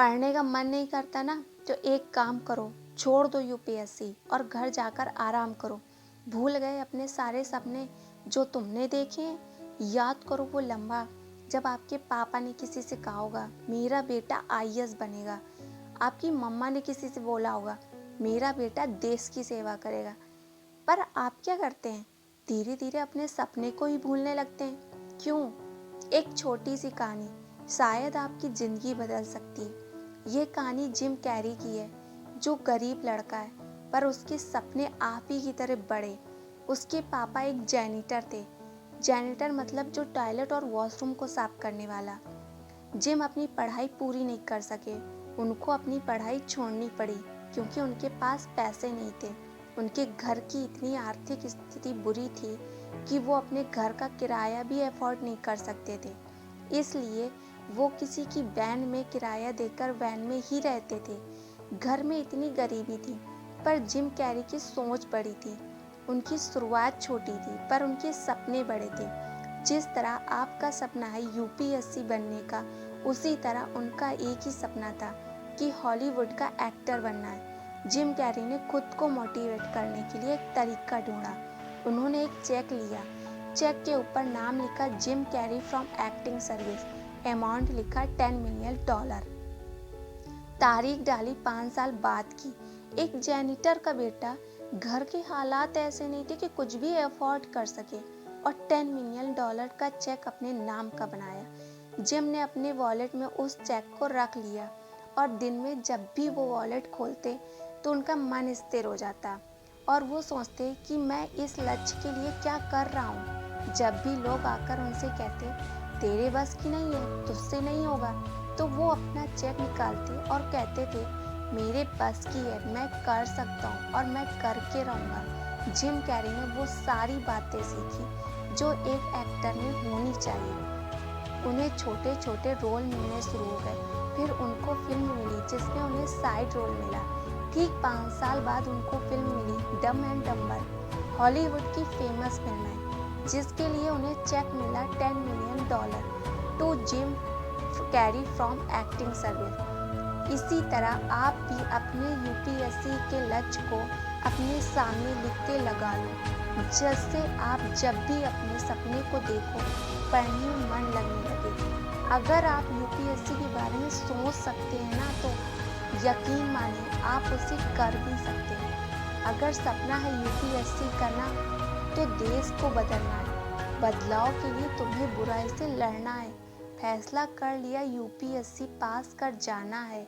पढ़ने का मन नहीं करता ना, तो एक काम करो, छोड़ दो यूपीएससी और घर जाकर आराम करो। भूल गए अपने सारे सपने जो तुमने देखे हैं? याद करो वो लम्हा जब आपके पापा ने किसी से कहा होगा मेरा बेटा आईएएस बनेगा। आपकी मम्मा ने किसी से बोला होगा मेरा बेटा देश की सेवा करेगा। पर आप क्या करते हैं? धीरे धीरे अपने सपने को ही भूलने लगते हैं। क्यों? एक छोटी सी कहानी शायद आपकी ज़िंदगी बदल सकती है। ये कहानी जिम कैरी की है, जो गरीब लड़का है पर उसके सपने आप ही की तरह बड़े। उसके पापा एक जैनिटर थे। जैनिटर मतलब जो टॉयलेट और वॉशरूम को साफ करने वाला। जिम अपनी पढ़ाई पूरी नहीं कर सके, उनको अपनी पढ़ाई छोड़नी पड़ी क्योंकि उनके पास पैसे नहीं थे। उनके घर की इतनी आर्थिक स्थिति बुरी थी कि वो अपने घर का किराया भी अफोर्ड नहीं कर सकते थे। इसलिए वो किसी की वैन में किराया देकर वैन में ही रहते थे। घर में इतनी गरीबी थी पर जिम कैरी की सोच बड़ी थी। उनकी शुरुआत छोटी थी पर उनके सपने बड़े थे। जिस तरह आपका सपना है यूपीएससी बनने का, उसी तरह उनका एक ही सपना था कि हॉलीवुड का एक्टर बनना है। जिम कैरी ने खुद को मोटिवेट करने के लिए एक तरीका ढूंढा। उन्होंने एक चेक लिया। चेक के ऊपर नाम लिखा gym Carrey from acting service, amount लिखा $10 मिलियन। तारीख डाली 5 साल बाद की। एक जैनिटर का बेटा, घर के हालात ऐसे नहीं थे कि कुछ भी अफोर्ड कर सके, और $10 मिलियन का चेक अपने नाम का बनाया। जिम ने अपने वॉलेट में उस चेक को रख लिया और दिन में जब भी वो वॉलेट खोलते तो उनका मन स्थिर हो जाता और वो सोचते कि मैं इस लक्ष्य के लिए क्या कर रहा हूँ। जब भी लोग आकर उनसे कहते तेरे बस की नहीं है, तुझसे नहीं होगा, तो वो अपना चेक निकालते और कहते थे मेरे बस की है, मैं कर सकता हूँ और मैं करके रहूँगा। जिम कैरी ने वो सारी बातें सीखी जो एक एक्टर में होनी चाहिए। उन्हें छोटे छोटे रोल मिलने शुरू हो गए। फिर उनको फिल्म मिली जिसमें उन्हें साइड रोल मिला। ठीक 5 साल बाद उनको फिल्म मिली डम एंड डम्बर, हॉलीवुड की फेमस फिल्म है जिसके लिए उन्हें चेक मिला $10 million to Jim Carrey from acting service. इसी तरह आप भी अपने यूपीएससी के लक्ष्य को अपने सामने लिख के लगा लो, जिससे आप जब भी अपने सपने को देखो पढ़ने में मन लगने लगे। अगर आप यूपीएससी के बारे में सोच सकते हैं ना, तो यकीन मानिए आप उसे कर भी सकते हैं। अगर सपना है यूपीएससी करना, तो देश को बदलना है। बदलाव के लिए तुम्हें बुराई से लड़ना है। फैसला कर लिया यूपीएससी पास कर जाना है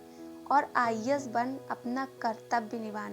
और आईएएस बन अपना कर्तव्य निभाना।